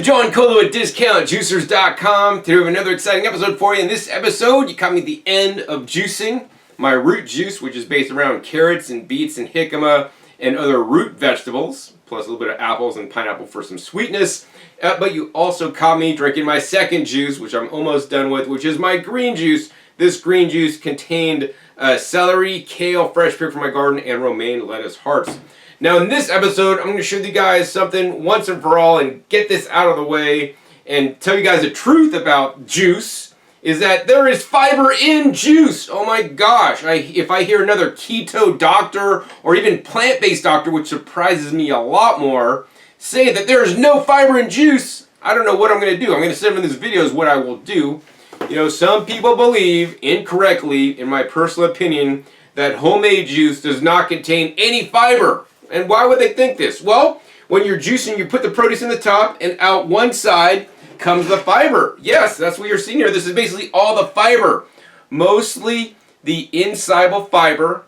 is John Colo at DiscountJuicers.com. Today we have another exciting episode for you. In this episode, you caught me at the end of juicing my root juice, which is based around carrots and beets and jicama and other root vegetables, plus a little bit of apples and pineapple for some sweetness. But you also caught me drinking my second juice, which I'm almost done with, which is my green juice. This green juice contained celery, kale, fresh picked from my garden, and romaine lettuce hearts. Now in this episode, I'm going to show you guys something once and for all and get this out of the way and tell you guys the truth about juice, is that there is fiber in juice. Oh my gosh, if I hear another keto doctor or even plant-based doctor, which surprises me a lot more, say that there is no fiber in juice, I don't know what I'm going to do. I'm going to say in this video is what I will do. You know, some people believe, incorrectly, in my personal opinion, that homemade juice does not contain any fiber. And why would they think this? Well, when you're juicing, you put the produce in the top, and out one side comes the fiber. Yes, that's what you're seeing here. This is basically all the fiber. Mostly the insoluble fiber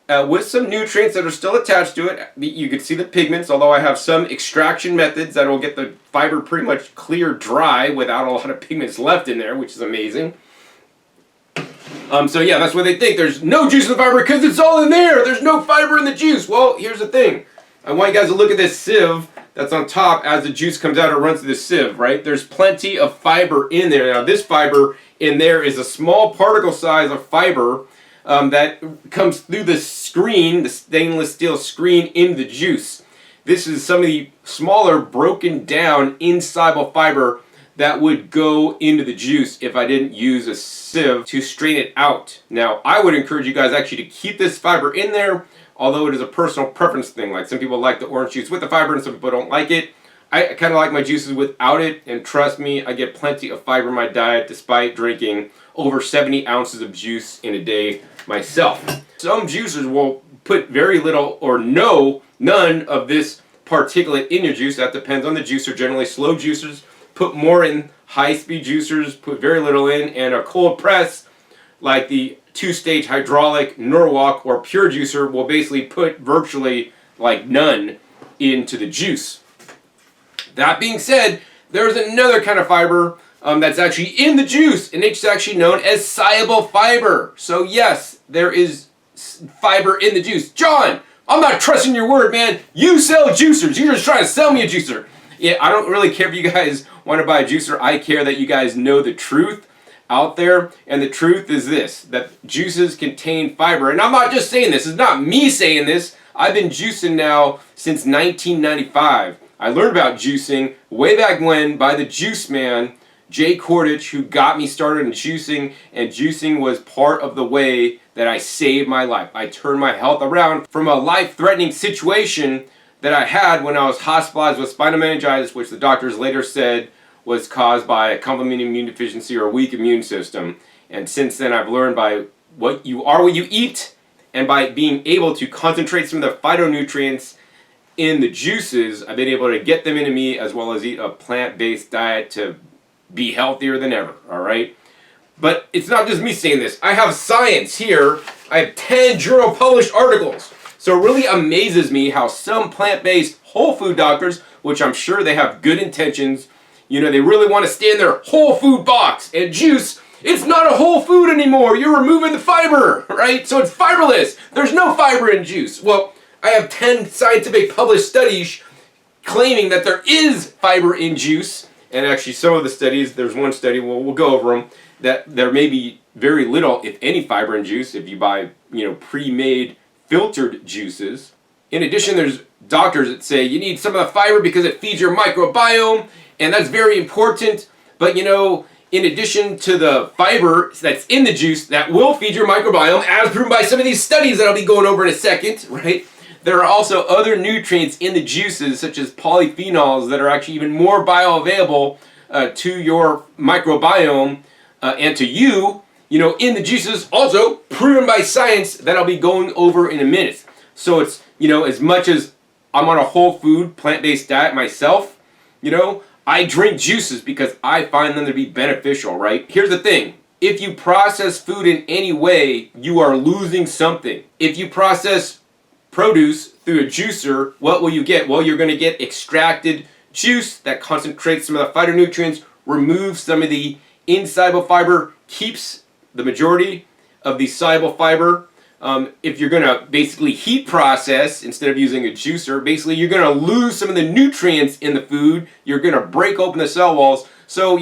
with some nutrients that are still attached to it. You can see the pigments, although I have some extraction methods that will get the fiber pretty much clear dry without a lot of pigments left in there, which is amazing. So yeah, that's what they think. There's no juice in the fiber because it's all in there. There's no fiber in the juice. Well, here's the thing. I want you guys to look at this sieve that's on top as the juice comes out. It runs through the sieve, right? There's plenty of fiber in there. Now, this fiber in there is a small particle size of fiber that comes through the screen, the stainless steel screen, in the juice. This is some of the smaller, broken down, insoluble fiber that would go into the juice if I didn't use a sieve to strain it out. Now, I would encourage you guys actually to keep this fiber in there, although it is a personal preference thing. Like, some people like the orange juice with the fiber and some people don't like it. I kind of like my juices without it, and trust me, I get plenty of fiber in my diet despite drinking over 70 ounces of juice in a day myself. Some juicers will put very little or none of this particulate in your juice. That depends on the juicer. Generally, slow juicers put more in, high-speed juicers put very little in, and a cold press like the two-stage hydraulic Norwalk or pure juicer will basically put virtually like none into the juice. That being said, there's another kind of fiber that's actually in the juice, and it's actually known as soluble fiber. So yes, there is fiber in the juice. John, I'm not trusting your word, man. You sell juicers. You're just trying to sell me a juicer. Yeah, I don't really care if you guys want to buy a juicer. I care that you guys know the truth out there. And the truth is this, that juices contain fiber. And I'm not just saying this. It's not me saying this. I've been juicing now since 1995. I learned about juicing way back when by the juice man, Jay Kordich, who got me started in juicing. And juicing was part of the way that I saved my life. I turned my health around from a life-threatening situation that I had when I was hospitalized with spinal meningitis, which the doctors later said was caused by a complement immune deficiency or a weak immune system. And since then, I've learned by what you are, what you eat, and by being able to concentrate some of the phytonutrients in the juices, I've been able to get them into me, as well as eat a plant-based diet to be healthier than ever, all right? But it's not just me saying this. I have science here. I have 10 journal-published articles. So it really amazes me how some plant-based whole food doctors, which I'm sure they have good intentions, you know, they really want to stay in their whole food box. And juice, it's not a whole food anymore. You're removing the fiber, right? So it's fiberless. There's no fiber in juice. Well, I have 10 scientific published studies claiming that there is fiber in juice. And actually some of the studies, there's one study, we'll go over them, that there may be very little, if any, fiber in juice if you buy, you know, pre-made filtered juices. In addition, there's doctors that say you need some of the fiber because it feeds your microbiome, and that's very important. But you know, in addition to the fiber that's in the juice that will feed your microbiome, as proven by some of these studies that I'll be going over in a second, right? There are also other nutrients in the juices, such as polyphenols, that are actually even more bioavailable to your microbiome and to you, you know, in the juices, also proven by science, that I'll be going over in a minute. So it's, you know, as much as I'm on a whole food, plant-based diet myself, you know, I drink juices because I find them to be beneficial, right? Here's the thing. If you process food in any way, you are losing something. If you process produce through a juicer, what will you get? Well, you're going to get extracted juice that concentrates some of the phytonutrients, removes some of the insoluble fiber, keeps the majority of the soluble fiber. If you're going to basically heat process instead of using a juicer, basically you're going to lose some of the nutrients in the food. You're going to break open the cell walls. So,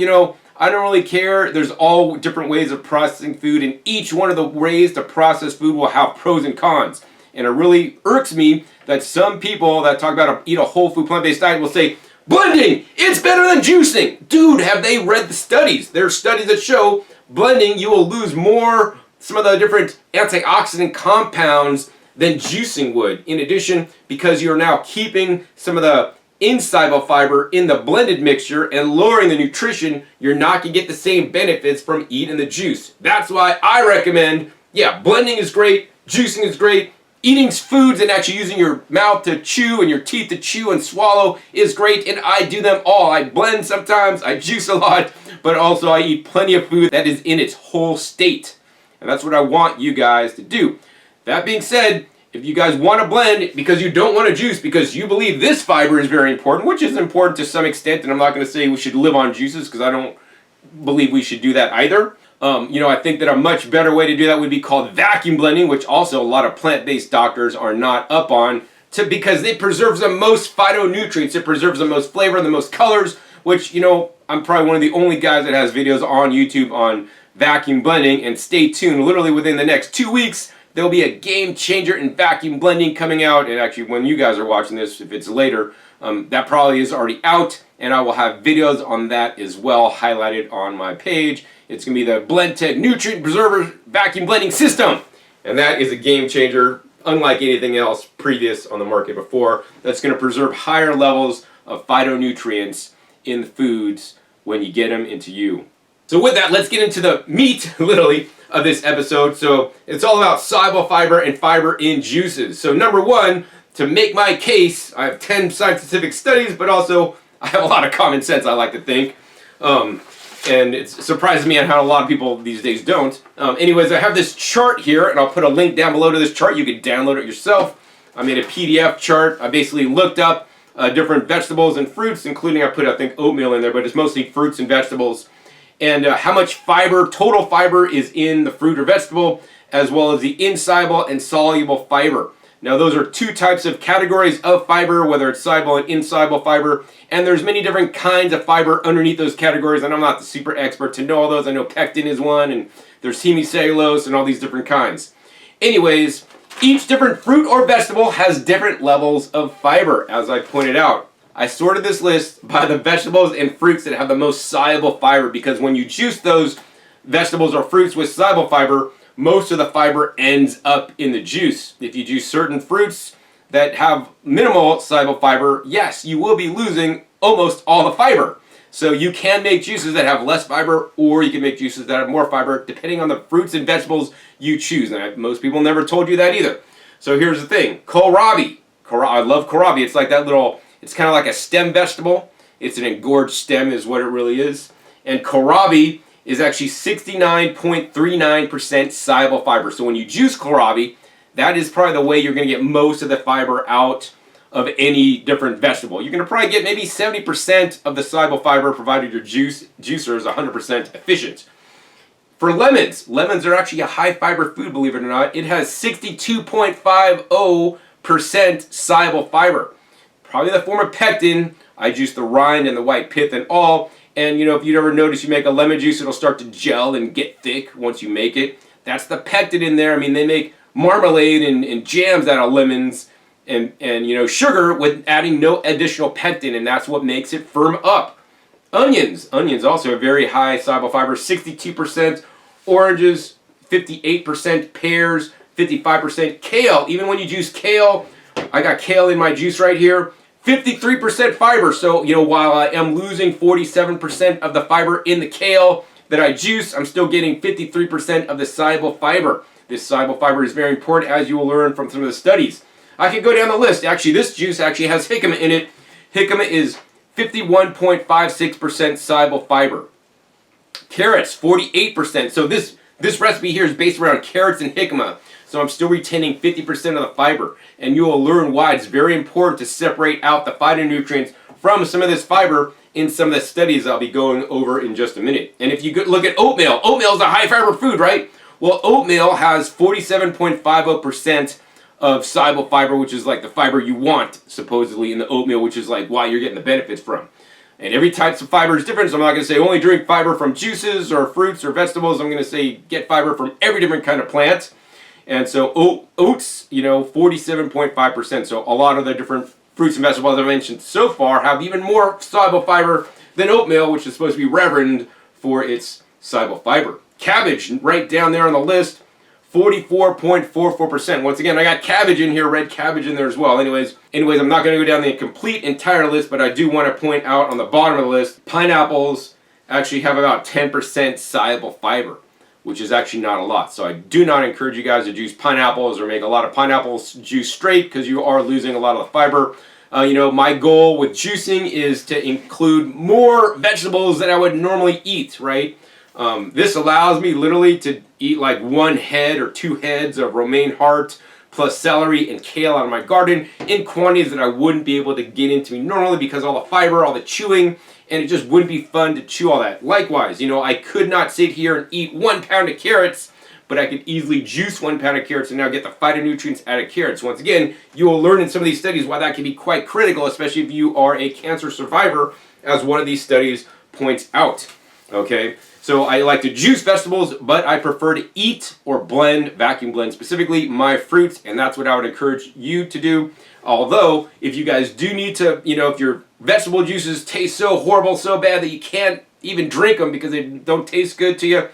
I don't really care. There's all different ways of processing food, and each one of the ways to process food will have pros and cons. And it really irks me that some people that talk about eat a whole food plant-based diet will say, blending, it's better than juicing. Dude, have they read the studies? There are studies that show blending, you will lose more, some of the different antioxidant compounds than juicing would. In addition, because you're now keeping some of the insoluble fiber in the blended mixture and lowering the nutrition, you're not going to get the same benefits from eating the juice. That's why I recommend, blending is great, juicing is great, eating foods and actually using your mouth to chew and your teeth to chew and swallow is great, and I do them all. I blend sometimes, I juice a lot, but also I eat plenty of food that is in its whole state. And that's what I want you guys to do. That being said, if you guys want to blend because you don't want to juice because you believe this fiber is very important, which is important to some extent, and I'm not going to say we should live on juices because I don't believe we should do that either. I think that a much better way to do that would be called vacuum blending, which also a lot of plant-based doctors are not up on, because it preserves the most phytonutrients, it preserves the most flavor and the most colors, which, I'm probably one of the only guys that has videos on YouTube on vacuum blending, and stay tuned. Literally within the next 2 weeks, there'll be a game changer in vacuum blending coming out, and actually when you guys are watching this, if it's later, that probably is already out, and I will have videos on that as well highlighted on my page. It's going to be the BlendTech Nutrient Preserver Vacuum Blending System, and that is a game changer, unlike anything else previous on the market before. That's going to preserve higher levels of phytonutrients in the foods when you get them into you. So with that, let's get into the meat, literally, of this episode. So it's all about soluble fiber and fiber in juices. So number one, to make my case, I have 10 scientific studies, but also I have a lot of common sense, I like to think. And it surprises me on how a lot of people these days don't. Anyways, I have this chart here, and I'll put a link down below to this chart. You can download it yourself. I made a PDF chart. I basically looked up different vegetables and fruits, including I put, I think, oatmeal in there, but it's mostly fruits and vegetables. And how much fiber, total fiber, is in the fruit or vegetable, as well as the insoluble and soluble fiber. Now those are two types of categories of fiber, whether it's soluble and insoluble fiber, and there's many different kinds of fiber underneath those categories, and I'm not the super expert to know all those. I know pectin is one, and there's hemicellulose and all these different kinds. Anyways, each different fruit or vegetable has different levels of fiber, as I pointed out. I sorted this list by the vegetables and fruits that have the most soluble fiber, because when you juice those vegetables or fruits with soluble fiber, most of the fiber ends up in the juice. If you juice certain fruits that have minimal soluble fiber, yes, you will be losing almost all the fiber. So you can make juices that have less fiber, or you can make juices that have more fiber, depending on the fruits and vegetables you choose. And most people never told you that either. So here's the thing. Kohlrabi. I love kohlrabi. It's like that little, it's kind of like a stem vegetable. It's an engorged stem is what it really is. And kohlrabi is actually 69.39% soluble fiber. So when you juice kohlrabi, that is probably the way you're going to get most of the fiber out of any different vegetable. You're going to probably get maybe 70% of the soluble fiber, provided your juicer is 100% efficient. For lemons, lemons are actually a high fiber food, believe it or not. It has 62.50% soluble fiber. Probably in the form of pectin. I juice the rind and the white pith and all. And if you'd ever notice, you make a lemon juice, it'll start to gel and get thick once you make it. That's the pectin in there. I mean, they make marmalade and jams out of lemons and sugar with adding no additional pectin, and that's what makes it firm up. Onions also a very high soluble fiber, 62%. Oranges, 58%. Pears, 55%. Kale, even when you juice kale, I got kale in my juice right here, 53% fiber. So, while I am losing 47% of the fiber in the kale that I juice, I'm still getting 53% of the soluble fiber. This soluble fiber is very important, as you will learn from some of the studies. I could go down the list. Actually, this juice actually has jicama in it. Jicama is 51.56% soluble fiber. Carrots, 48%. So this recipe here is based around carrots and jicama. So I'm still retaining 50% of the fiber. And you will learn why it's very important to separate out the phytonutrients from some of this fiber in some of the studies I'll be going over in just a minute. And if you look at oatmeal, oatmeal is a high fiber food, right? Well, oatmeal has 47.50% of soluble fiber, which is like the fiber you want, supposedly, in the oatmeal, which is like why you're getting the benefits from. And every type of fiber is different, so I'm not going to say only drink fiber from juices or fruits or vegetables. I'm going to say get fiber from every different kind of plant. And so oats, 47.5%. So a lot of the different fruits and vegetables I've mentioned so far have even more soluble fiber than oatmeal, which is supposed to be revered for its soluble fiber. Cabbage, right down there on the list, 44.44%. Once again, I got cabbage in here, red cabbage in there as well. Anyways, I'm not going to go down the complete entire list, but I do want to point out on the bottom of the list, pineapples actually have about 10% soluble fiber, which is actually not a lot. So I do not encourage you guys to juice pineapples or make a lot of pineapple juice straight, because you are losing a lot of the fiber. My goal with juicing is to include more vegetables than I would normally eat, right? This allows me literally to eat like 1 head or 2 heads of romaine heart plus celery and kale out of my garden in quantities that I wouldn't be able to get into normally because all the fiber, all the chewing, and it just wouldn't be fun to chew all that. Likewise, I could not sit here and eat 1 pound of carrots, but I could easily juice 1 pound of carrots and now get the phytonutrients out of carrots. Once again, you will learn in some of these studies why that can be quite critical, especially if you are a cancer survivor, as one of these studies points out. Okay, so I like to juice vegetables, but I prefer to eat or blend, vacuum blend specifically, my fruits, and that's what I would encourage you to do. Although, if you guys do need to, if your vegetable juices taste so horrible, so bad that you can't even drink them because they don't taste good to you,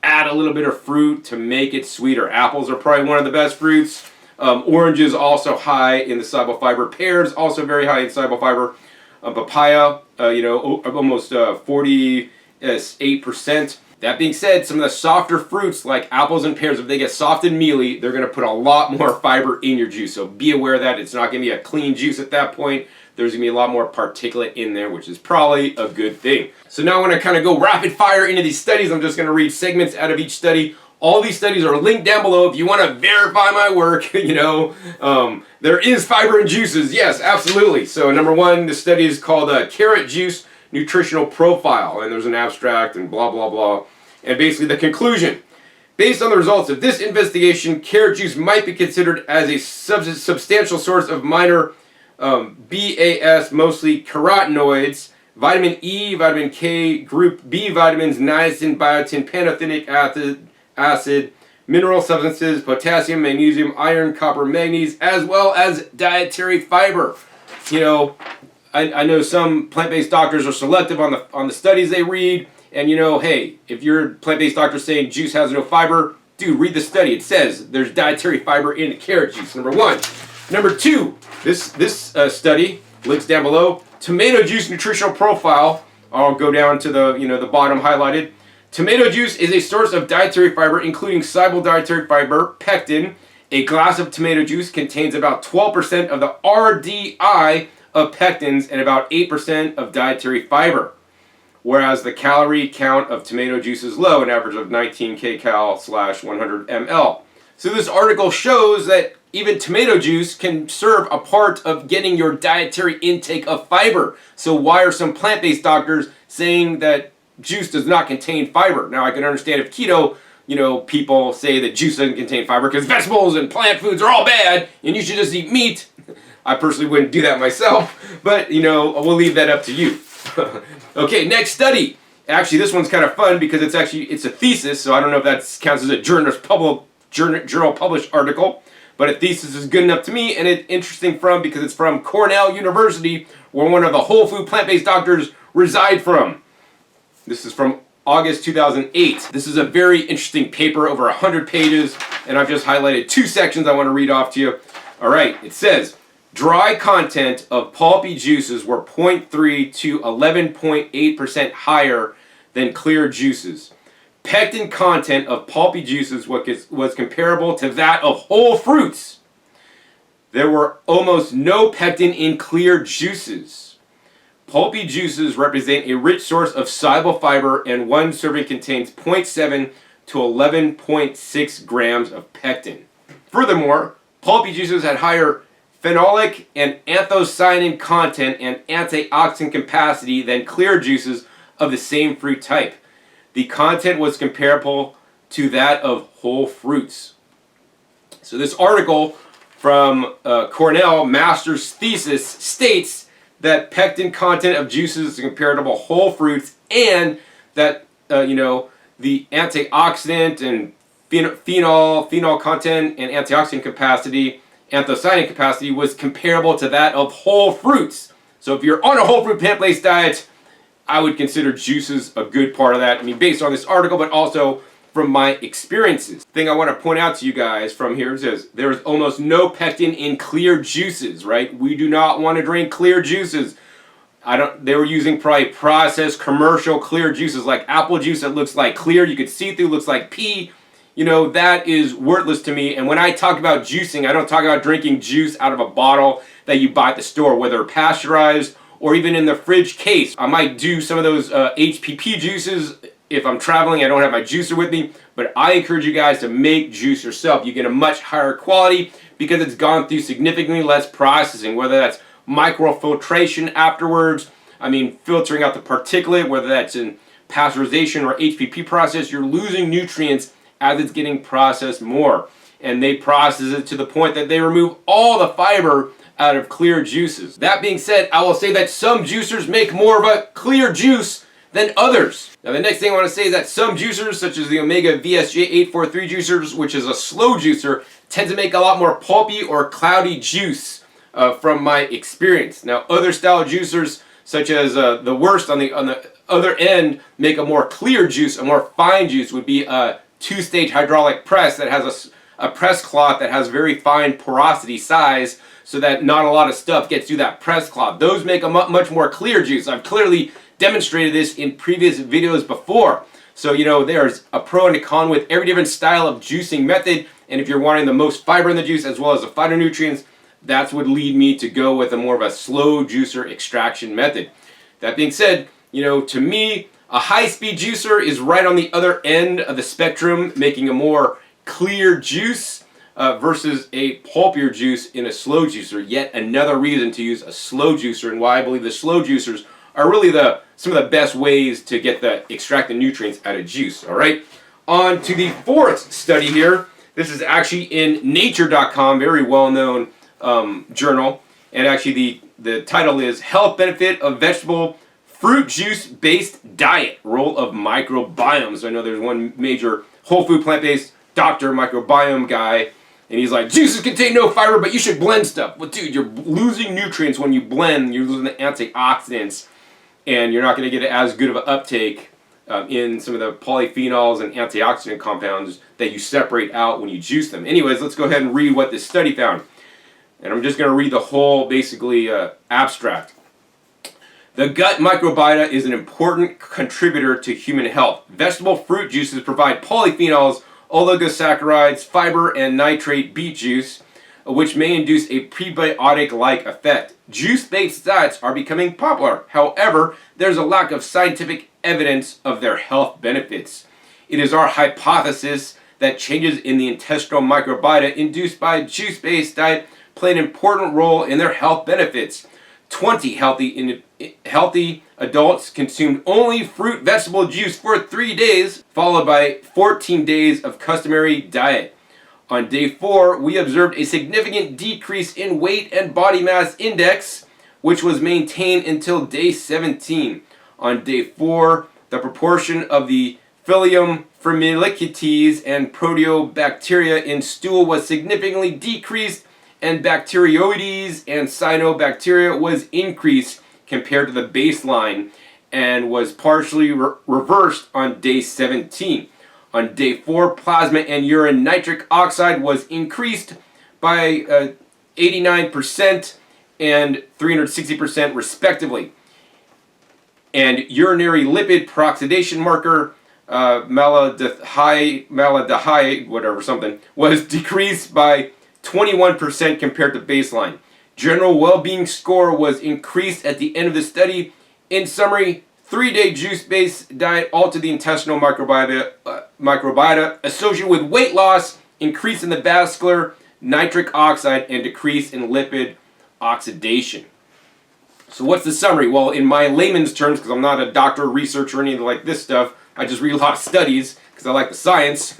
add a little bit of fruit to make it sweeter. Apples are probably one of the best fruits. Oranges also high in the soluble fiber. Pears also very high in soluble fiber. Papaya, almost 48%. That being said, some of the softer fruits like apples and pears, if they get soft and mealy, they're going to put a lot more fiber in your juice. So be aware of that. It's not going to be a clean juice at that point. There's going to be a lot more particulate in there, which is probably a good thing. So now I want to kind of go rapid fire into these studies. I'm just going to read segments out of each study. All these studies are linked down below if you want to verify my work. There is fiber in juices. Yes, absolutely. So number 1, the study is called Carrot Juice Nutritional Profile, and there's an abstract and blah blah blah, and basically the conclusion: based on the results of this investigation, carrot juice might be considered as a substantial source of minor BAS, mostly carotenoids, vitamin E, vitamin K, group B vitamins, niacin, biotin, pantothenic acid, mineral substances, potassium, magnesium, iron, copper, manganese, as well as dietary fiber. I know some plant-based doctors are selective on the studies they read, and hey, if your plant-based doctor saying juice has no fiber, dude, read the study. It says there's dietary fiber in the carrot juice. Number 1. Number 2, this study, links down below, tomato juice nutritional profile. I'll go down to the bottom highlighted. Tomato juice is a source of dietary fiber, including soluble dietary fiber, pectin. A glass of tomato juice contains about 12% of the RDI of pectins and about 8% of dietary fiber, whereas the calorie count of tomato juice is low, an average of 19 kcal/100 ml. So this article shows that even tomato juice can serve a part of getting your dietary intake of fiber. So why are some plant-based doctors saying that juice does not contain fiber? Now I can understand if keto, people say that juice doesn't contain fiber because vegetables and plant foods are all bad and you should just eat meat. I personally wouldn't do that myself, but we'll leave that up to you. Okay, next study. Actually, this one's kind of fun because it's a thesis, so I don't know if that counts as a journal published article, but a thesis is good enough to me, and it's interesting because it's from Cornell University, where one of the whole food plant-based doctors reside from. This is from August 2008. This is a very interesting paper, over 100 pages, and I've just highlighted 2 sections I want to read off to you. All right, it says, dry content of pulpy juices were 0.3 to 11.8% higher than clear juices. Pectin content of pulpy juices was comparable to that of whole fruits. There were almost no pectin in clear juices. Pulpy juices represent a rich source of soluble fiber, and 1 serving contains 0.7 to 11.6 grams of pectin. Furthermore, pulpy juices had higher phenolic and anthocyanin content and antioxidant capacity than clear juices of the same fruit type. The content was comparable to that of whole fruits. So this article from Cornell master's thesis states that pectin content of juices is comparable to whole fruits, and that the antioxidant and phenol content and antioxidant capacity, anthocyanin capacity, was comparable to that of whole fruits. So if you're on a whole fruit plant-based diet, I would consider juices a good part of that. I mean, based on this article, but also from my experiences. The thing I want to point out to you guys from here is there is almost no pectin in clear juices, right? We do not want to drink clear juices. They were using probably processed commercial clear juices like apple juice that looks like clear, you could see through, looks like pee. That is worthless to me. And when I talk about juicing, I don't talk about drinking juice out of a bottle that you buy at the store, whether pasteurized or even in the fridge case. I might do some of those HPP juices if I'm traveling, I don't have my juicer with me, but I encourage you guys to make juice yourself. You get a much higher quality because it's gone through significantly less processing, whether that's microfiltration afterwards, filtering out the particulate, whether that's in pasteurization or HPP process, you're losing nutrients as it's getting processed more. And they process it to the point that they remove all the fiber out of clear juices. That being said, I will say that some juicers make more of a clear juice than others. Now the next thing I want to say is that some juicers, such as the Omega VSJ843 juicers, which is a slow juicer, tend to make a lot more pulpy or cloudy juice from my experience. Now other style juicers, such as the worst on the other end, make a more clear juice, a more fine juice, would be a two-stage hydraulic press that has a press cloth that has very fine porosity size, so that not a lot of stuff gets through that press cloth. Those make a much more clear juice. I've clearly demonstrated this in previous videos before. So there's a pro and a con with every different style of juicing method, and if you're wanting the most fiber in the juice as well as the phytonutrients, that's what lead me to go with a more of a slow juicer extraction method. That being said, to me, a high-speed juicer is right on the other end of the spectrum, making a more clear juice versus a pulpier juice in a slow juicer. Yet another reason to use a slow juicer, and why I believe the slow juicers are really some of the best ways to extract the nutrients out of juice. All right, on to the fourth study here. This is actually in Nature.com, very well-known journal, and actually the title is "Health Benefit of Vegetable Fruit Juice-Based Diet: Role of Microbiome." So I know there's one major whole food plant-based doctor, microbiome guy, and he's like, juices contain no fiber, but you should blend stuff. Well, dude, you're losing nutrients when you blend. You're losing the antioxidants, and you're not going to get as good of an uptake in some of the polyphenols and antioxidant compounds that you separate out when you juice them. Anyways, let's go ahead and read what this study found. And I'm just going to read the whole, basically, abstract. The gut microbiota is an important contributor to human health. Vegetable fruit juices provide polyphenols, oligosaccharides, fiber, and nitrate beet juice, which may induce a prebiotic-like effect. Juice-based diets are becoming popular. However, there's a lack of scientific evidence of their health benefits. It is our hypothesis that changes in the intestinal microbiota induced by a juice-based diet play an important role in their health benefits. 20 healthy adults consumed only fruit vegetable juice for 3 days, followed by 14 days of customary diet. On day 4, we observed a significant decrease in weight and body mass index, which was maintained until day 17. On day 4, the proportion of the Phyllium Firmicutes and proteobacteria in stool was significantly decreased, and Bacteroides and cyanobacteria was increased compared to the baseline and was partially reversed on day 17. On day 4, plasma and urine nitric oxide was increased by 89% and 360% respectively. And urinary lipid peroxidation marker, malaldehyde, whatever, something, was decreased by 21% compared to baseline. General well-being score was increased at the end of the study. In summary, 3-day juice-based diet altered the intestinal microbiota associated with weight loss, increase in the vascular nitric oxide, and decrease in lipid oxidation. So what's the summary? Well, in my layman's terms, because I'm not a doctor, researcher, or anything like this stuff, I just read a lot of studies because I like the science.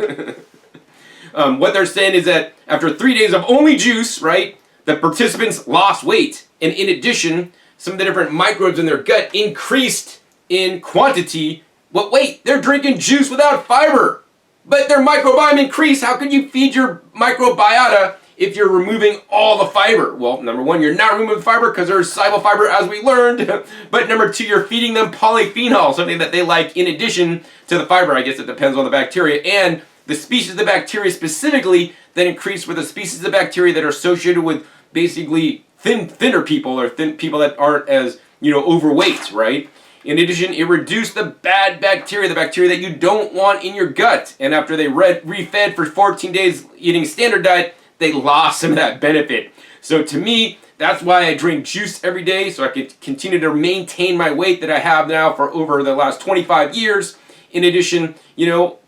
What they're saying is that after 3 days of only juice, right, the participants lost weight. And in addition, some of the different microbes in their gut increased in quantity. But wait, they're drinking juice without fiber. But their microbiome increased. How can you feed your microbiota if you're removing all the fiber? Well, number one, you're not removing fiber because there's soluble fiber, as we learned. But number two, you're feeding them polyphenols, something that they like in addition to the fiber. I guess it depends on the bacteria. And the species of the bacteria specifically that increase with the species of bacteria that are associated with basically thinner people, or people that aren't as, overweight, right? In addition, it reduced the bad bacteria, the bacteria that you don't want in your gut. And after they refed for 14 days eating standard diet, they lost some of that benefit. So to me, that's why I drink juice every day, so I can continue to maintain my weight that I have now for over the last 25 years. In addition,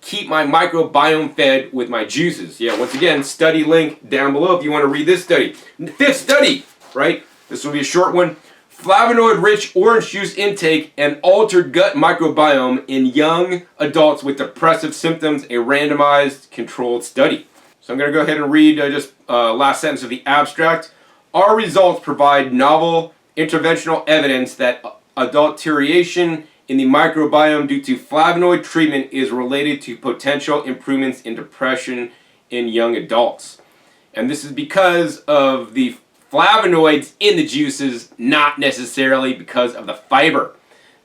keep my microbiome fed with my juices. Yeah, once again, study link down below if you want to read this study. Fifth study, right? This will be a short one. Flavonoid-rich orange juice intake and altered gut microbiome in young adults with depressive symptoms, a randomized controlled study. So I'm going to go ahead and read just last sentence of the abstract. Our results provide novel interventional evidence that adulteration in the microbiome due to flavonoid treatment is related to potential improvements in depression in young adults. And this is because of the flavonoids in the juices, not necessarily because of the fiber.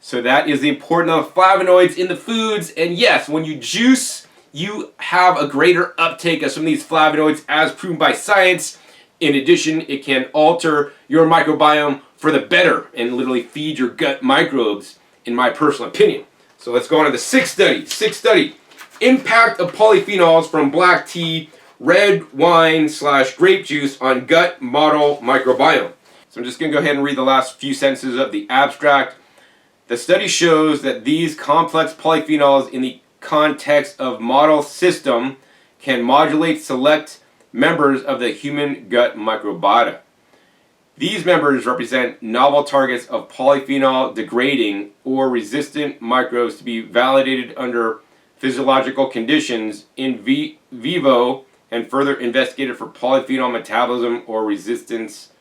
So that is the importance of flavonoids in the foods. And yes, when you juice, you have a greater uptake of some of these flavonoids as proven by science. In addition, it can alter your microbiome for the better and literally feed your gut microbes, in my personal opinion. So let's go on to the sixth study. Impact of polyphenols from black tea, red wine / grape juice on gut model microbiome. So I'm just going to go ahead and read the last few sentences of the abstract. The study shows that these complex polyphenols in the context of model system can modulate select members of the human gut microbiota. These members represent novel targets of polyphenol degrading or resistant microbes to be validated under physiological conditions in vivo and further investigated for polyphenol metabolism or resistance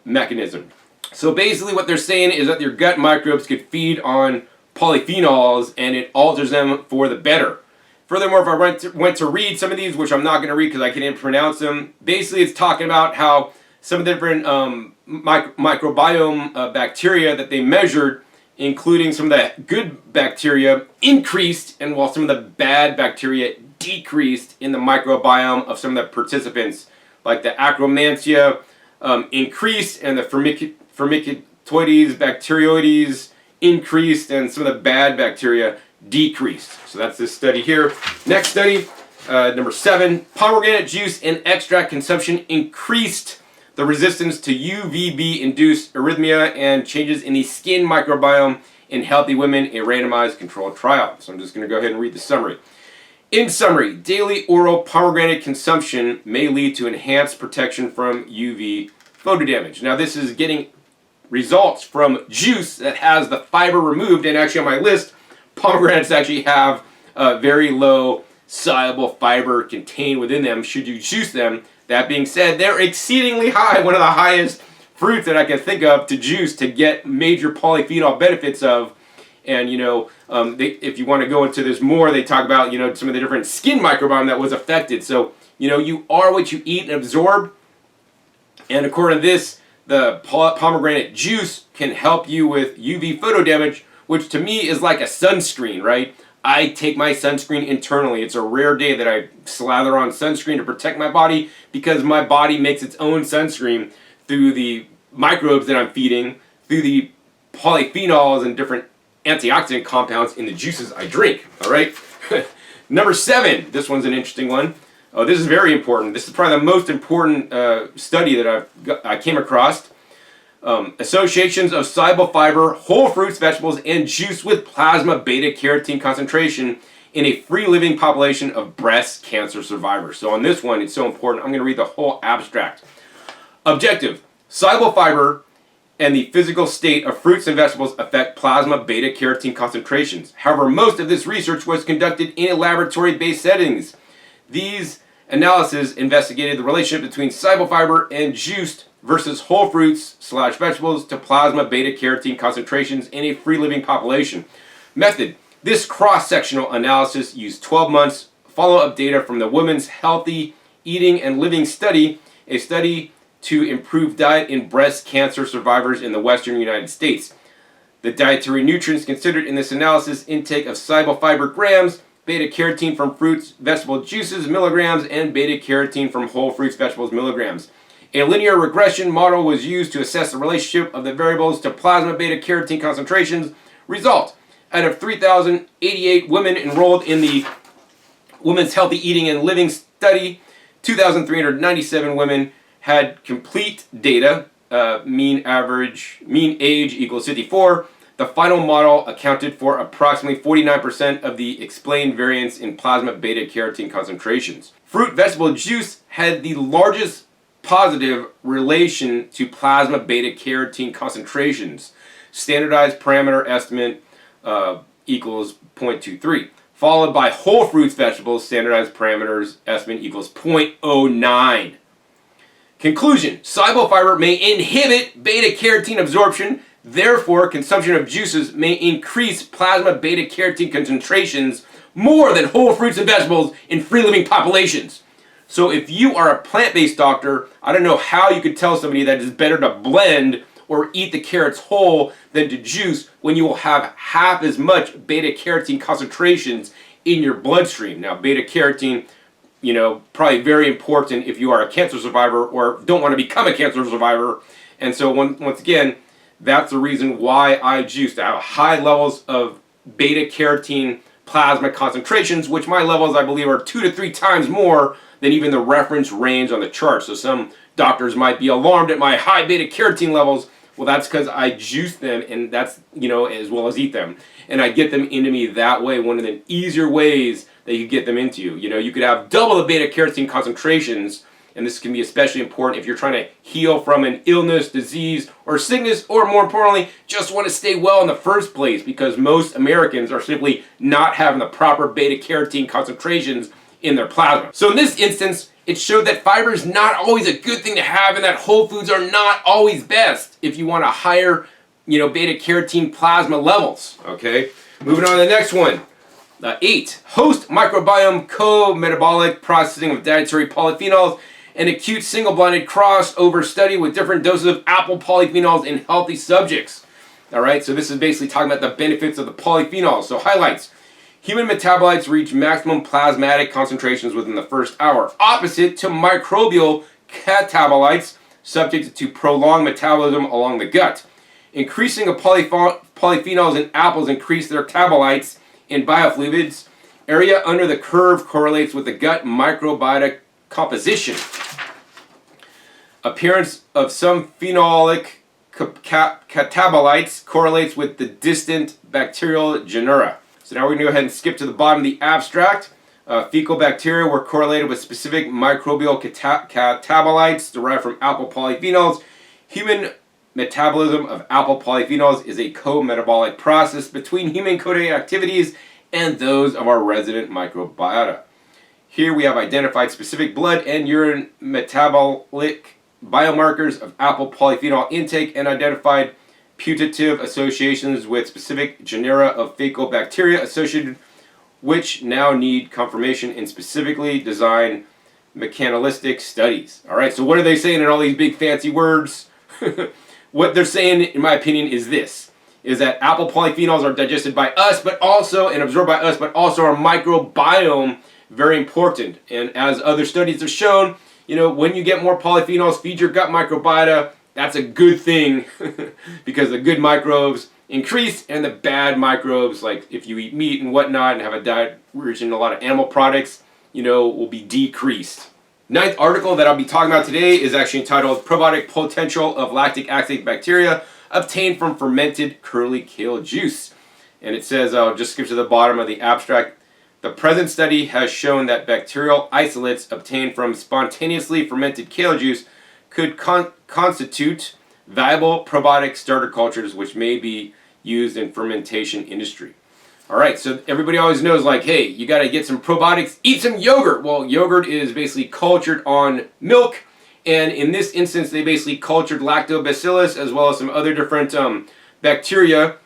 mechanism. So basically what they're saying is that your gut microbes could feed on polyphenols and it alters them for the better. Furthermore, if I went to read some of these, which I'm not going to read because I can't pronounce them, basically it's talking about how some of the different microbiome bacteria that they measured, including some of the good bacteria, increased, and while some of the bad bacteria decreased in the microbiome of some of the participants, like the Akkermansia increased, and the Firmicutes bacteroides increased, and some of the bad bacteria decreased. So that's this study here. Next study, number 7, pomegranate juice and extract consumption increased the resistance to UVB-induced arrhythmia and changes in the skin microbiome in healthy women, a randomized controlled trial. So I'm just going to go ahead and read the summary. In summary, daily oral pomegranate consumption may lead to enhanced protection from UV photodamage. Now this is getting results from juice that has the fiber removed, and actually on my list, pomegranates actually have very low soluble fiber contained within them should you juice them. That being said, they're exceedingly high, one of the highest fruits that I can think of to juice to get major polyphenol benefits of. And if you want to go into this more, they talk about some of the different skin microbiome that was affected. So you are what you eat and absorb. And according to this, the pomegranate juice can help you with UV photodamage, which to me is like a sunscreen, right? I take my sunscreen internally. It's a rare day that I slather on sunscreen to protect my body because my body makes its own sunscreen through the microbes that I'm feeding, through the polyphenols and different antioxidant compounds in the juices I drink, all right? Number 7, this one's an interesting one. Oh, this is very important. This is probably the most important study that I came across. Associations of soluble fiber, whole fruits, vegetables, and juice with plasma beta-carotene concentration in a free-living population of breast cancer survivors. So on this one, it's so important. I'm going to read the whole abstract. Objective. Soluble fiber and the physical state of fruits and vegetables affect plasma beta-carotene concentrations. However, most of this research was conducted in laboratory-based settings. These analyses investigated the relationship between soluble fiber and juiced versus whole fruits/vegetables to plasma beta-carotene concentrations in a free-living population. Method. This cross-sectional analysis used 12 months follow-up data from the Women's Healthy Eating and Living Study, a study to improve diet in breast cancer survivors in the western United States. The dietary nutrients considered in this analysis: intake of soluble fiber grams, beta-carotene from fruits, vegetable juices milligrams, and beta-carotene from whole fruits, vegetables milligrams. A linear regression model was used to assess the relationship of the variables to plasma beta-carotene concentrations. Result: out of 3,088 women enrolled in the Women's Healthy Eating and Living Study, 2,397 women had complete data, mean age equals 54. The final model accounted for approximately 49% of the explained variance in plasma beta-carotene concentrations. Fruit vegetable juice had the largest positive relation to plasma beta-carotene concentrations. Standardized parameter estimate equals 0.23. Followed by whole fruits vegetables, standardized parameters estimate equals 0.09. Conclusion: soluble fiber may inhibit beta-carotene absorption, therefore consumption of juices may increase plasma beta-carotene concentrations more than whole fruits and vegetables in free-living populations. So if you are a plant-based doctor, I don't know how you could tell somebody that it's better to blend or eat the carrots whole than to juice when you will have half as much beta-carotene concentrations in your bloodstream. Now, beta-carotene, probably very important if you are a cancer survivor or don't want to become a cancer survivor. And so once again, that's the reason why I juice, to have high levels of beta-carotene plasma concentrations, which my levels, I believe, are 2 to 3 times more than even the reference range on the chart. So some doctors might be alarmed at my high beta-carotene levels. Well, that's because I juice them, and that's, as well as eat them. And I get them into me that way. One of the easier ways that you get them into you. You could have double the beta-carotene concentrations, and this can be especially important if you're trying to heal from an illness, disease, or sickness, or more importantly, just want to stay well in the first place, because most Americans are simply not having the proper beta-carotene concentrations in their plasma. So in this instance, it showed that fiber is not always a good thing to have, and that whole foods are not always best if you want a higher, beta-carotene plasma levels. Okay, moving on to the next one. 8. Host microbiome co-metabolic processing of dietary polyphenols, an acute single-blinded crossover study with different doses of apple polyphenols in healthy subjects. All right, so this is basically talking about the benefits of the polyphenols. So highlights: human metabolites reach maximum plasmatic concentrations within the first hour, opposite to microbial catabolites subject to prolonged metabolism along the gut. Increasing of polyphenols in apples increase their catabolites in biofluids. Area under the curve correlates with the gut microbiota composition. Appearance of some phenolic catabolites correlates with the distant bacterial genera. So now we're going to go ahead and skip to the bottom of the abstract. Fecal bacteria were correlated with specific microbial catabolites derived from apple polyphenols. Human metabolism of apple polyphenols is a co-metabolic process between human coding activities and those of our resident microbiota. Here we have identified specific blood and urine metabolic biomarkers of apple polyphenol intake and identified putative associations with specific genera of fecal bacteria associated, which now need confirmation in specifically designed mechanistic studies. All right, so what are they saying in all these big fancy words? What they're saying, in my opinion, is this: is that apple polyphenols are digested by us, but also, and absorbed by us, but also our microbiome, very important. And as other studies have shown, when you get more polyphenols, feed your gut microbiota, that's a good thing because the good microbes increase and the bad microbes, like if you eat meat and whatnot and have a diet rich in a lot of animal products, will be decreased. 9th article that I'll be talking about today is actually entitled Probiotic Potential of Lactic Acid Bacteria Obtained from Fermented Curly Kale Juice. And it says, I'll just skip to the bottom of the abstract. The present study has shown that bacterial isolates obtained from spontaneously fermented kale juice could constitute valuable probiotic starter cultures which may be used in fermentation industry. All right, so everybody always knows, like, hey, you got to get some probiotics, eat some yogurt. Well, yogurt is basically cultured on milk, and in this instance, they basically cultured lactobacillus as well as some other different bacteria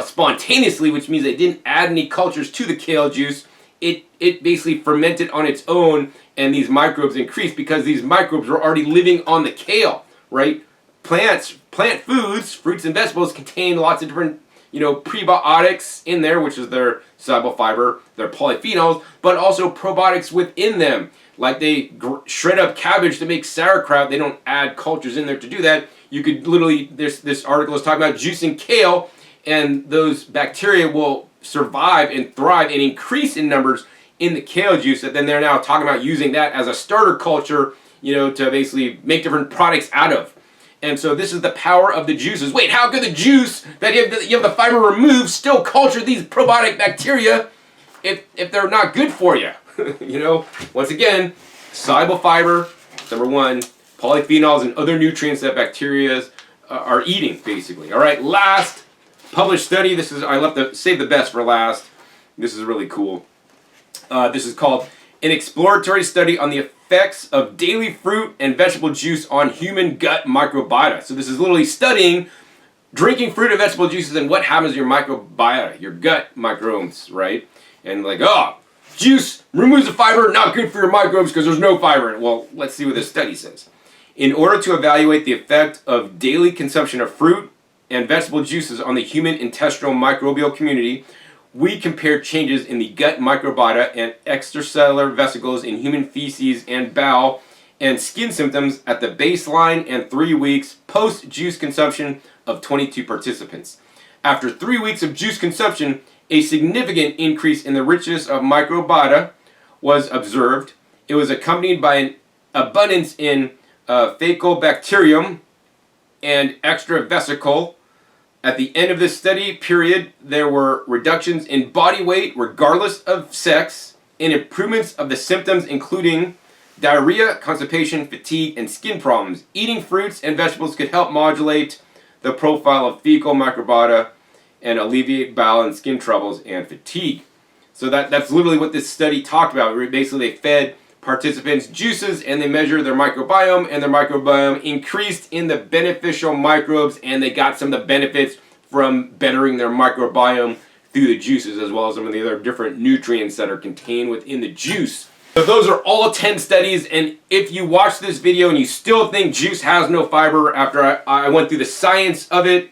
spontaneously, which means they didn't add any cultures to the kale juice. It basically fermented on its own, and these microbes increased because these microbes were already living on the kale, right? Plant foods, fruits and vegetables contain lots of different prebiotics in there, which is their soluble fiber, their polyphenols, but also probiotics within them. Like they shred up cabbage to make sauerkraut. They don't add cultures in there to do that. You could literally, this article is talking about juicing kale, and those bacteria will survive and thrive and increase in numbers in the kale juice. And then they're now talking about using that as a starter culture, to basically make different products out of. And so this is the power of the juices. Wait, how could the juice that you have the fiber removed still culture these probiotic bacteria if they're not good for you? Once again, soluble fiber, number one, polyphenols and other nutrients that bacteria are eating, basically. All right, last published study. I save the best for last. This is really cool. This is called an exploratory study on the effects of daily fruit and vegetable juice on human gut microbiota. So this is literally studying drinking fruit and vegetable juices and what happens to your microbiota, your gut microbes, right? And like, juice removes the fiber, not good for your microbes because there's no fiber in it. Well, let's see what this study says. In order to evaluate the effect of daily consumption of fruit and vegetable juices on the human intestinal microbial community, we compared changes in the gut microbiota and extracellular vesicles in human feces and bowel and skin symptoms at the baseline and 3 weeks post-juice consumption of 22 participants. After 3 weeks of juice consumption, a significant increase in the richness of microbiota was observed. It was accompanied by an abundance in Faecobacterium and extravesicle. At the end of this study period, there were reductions in body weight regardless of sex and improvements of the symptoms including diarrhea, constipation, fatigue, and skin problems. Eating fruits and vegetables could help modulate the profile of fecal microbiota and alleviate bowel and skin troubles and fatigue. So that's literally what this study talked about. Basically, they fed participants juices and they measured their microbiome, and their microbiome increased in the beneficial microbes, and they got some of the benefits from bettering their microbiome through the juices, as well as some of the other different nutrients that are contained within the juice. So those are all 10 studies, and if you watch this video and you still think juice has no fiber after I went through the science of it,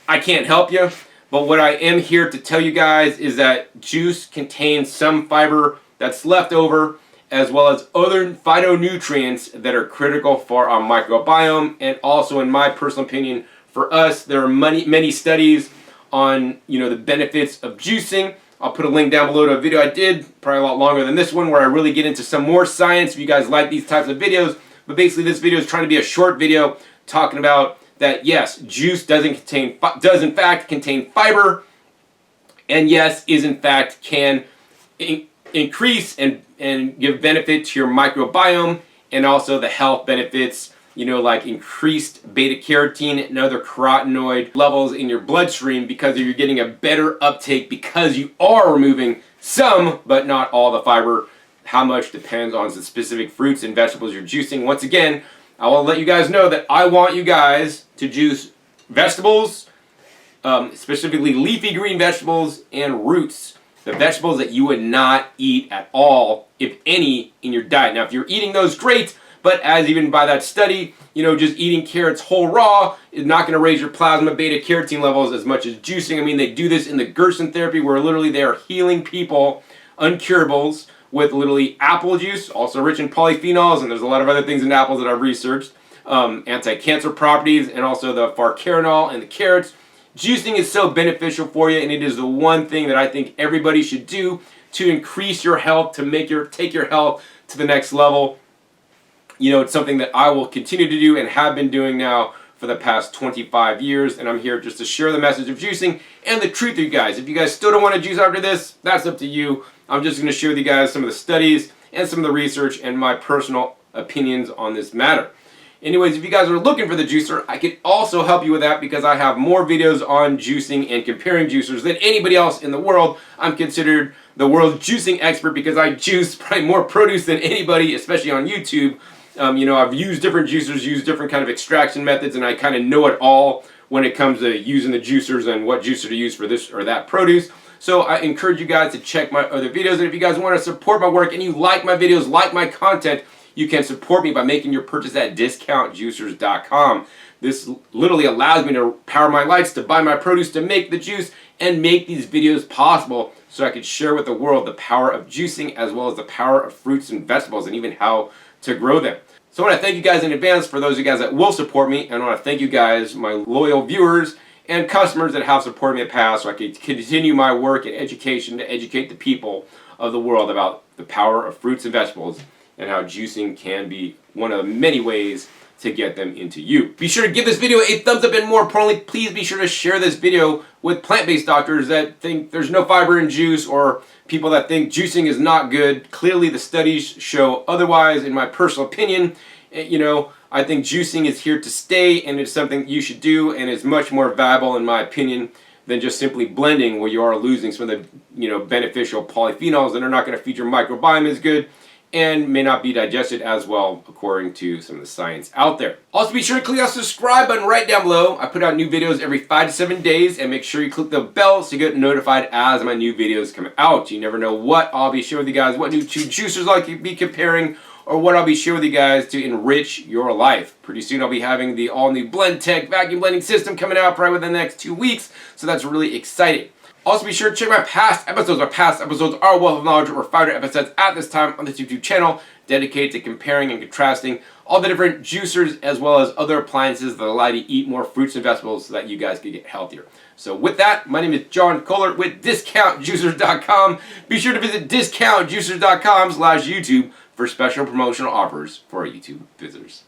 I can't help you. But what I am here to tell you guys is that juice contains some fiber that's left over, as well as other phytonutrients that are critical for our microbiome. And also, in my personal opinion, for us, there are many studies on the benefits of juicing. I'll put a link down below to a video I did, probably a lot longer than this one, where I really get into some more science if you guys like these types of videos. But basically, this video is trying to be a short video talking about that, yes, juice does in fact contain fiber, and yes, in fact can increase and give benefit to your microbiome, and also the health benefits, like increased beta-carotene and other carotenoid levels in your bloodstream, because you're getting a better uptake because you are removing some, but not all the fiber. How much depends on the specific fruits and vegetables you're juicing. Once again, I will let you guys know that I want you guys to juice vegetables, specifically leafy green vegetables and roots. The vegetables that you would not eat at all, if any, in your diet. Now, if you're eating those, great, but as even by that study, just eating carrots whole raw is not going to raise your plasma beta-carotene levels as much as juicing. I mean, they do this in the Gerson therapy, where literally they are healing people, uncurables, with literally apple juice, also rich in polyphenols, and there's a lot of other things in apples that I've researched, anti-cancer properties, and also the farcarenol and the carrots. Juicing is so beneficial for you, and it is the one thing that I think everybody should do to increase your health, to take your health to the next level. It's something that I will continue to do and have been doing now for the past 25 years, and I'm here just to share the message of juicing and the truth with you guys. If you guys still don't want to juice after this, that's up to you. I'm just going to share with you guys some of the studies and some of the research and my personal opinions on this matter. Anyways, if you guys are looking for the juicer, I could also help you with that because I have more videos on juicing and comparing juicers than anybody else in the world. I'm considered the world's juicing expert because I juice probably more produce than anybody, especially on YouTube. You know, I've used different juicers, used different kind of extraction methods, and I kind of know it all when it comes to using the juicers and what juicer to use for this or that produce. So I encourage you guys to check my other videos, and if you guys want to support my work and you like my videos, like my content, you can support me by making your purchase at discountjuicers.com. This literally allows me to power my lights, to buy my produce, to make the juice, and make these videos possible so I could share with the world the power of juicing as well as the power of fruits and vegetables and even how to grow them. So I want to thank you guys in advance for those of you guys that will support me, and I want to thank you guys, my loyal viewers and customers that have supported me in the past so I can continue my work in education to educate the people of the world about the power of fruits and vegetables and how juicing can be one of the many ways to get them into you. Be sure to give this video a thumbs up, and more importantly, please be sure to share this video with plant-based doctors that think there's no fiber in juice, or people that think juicing is not good. Clearly the studies show otherwise. In my personal opinion, you know, I think juicing is here to stay, and it's something you should do, and it's much more valuable in my opinion than just simply blending, where you are losing some of the, you know, beneficial polyphenols that are not going to feed your microbiome as good and may not be digested as well according to some of the science out there. Also, be sure to click that subscribe button right down below. I put out new videos every 5 to 7 days, and make sure you click the bell so you get notified as my new videos come out. You never know what I'll be sharing with you guys, what new two juicers I'll be comparing, or what I'll be sharing with you guys to enrich your life. Pretty soon I'll be having the all-new BlendTech vacuum blending system coming out probably within the next 2 weeks, so that's really exciting. Also, be sure to check my past episodes. My past episodes are a wealth of knowledge, over 500 episodes at this time on this YouTube channel dedicated to comparing and contrasting all the different juicers as well as other appliances that allow you to eat more fruits and vegetables so that you guys can get healthier. So with that, my name is John Kohler with DiscountJuicers.com. Be sure to visit DiscountJuicers.com/YouTube for special promotional offers for our YouTube visitors.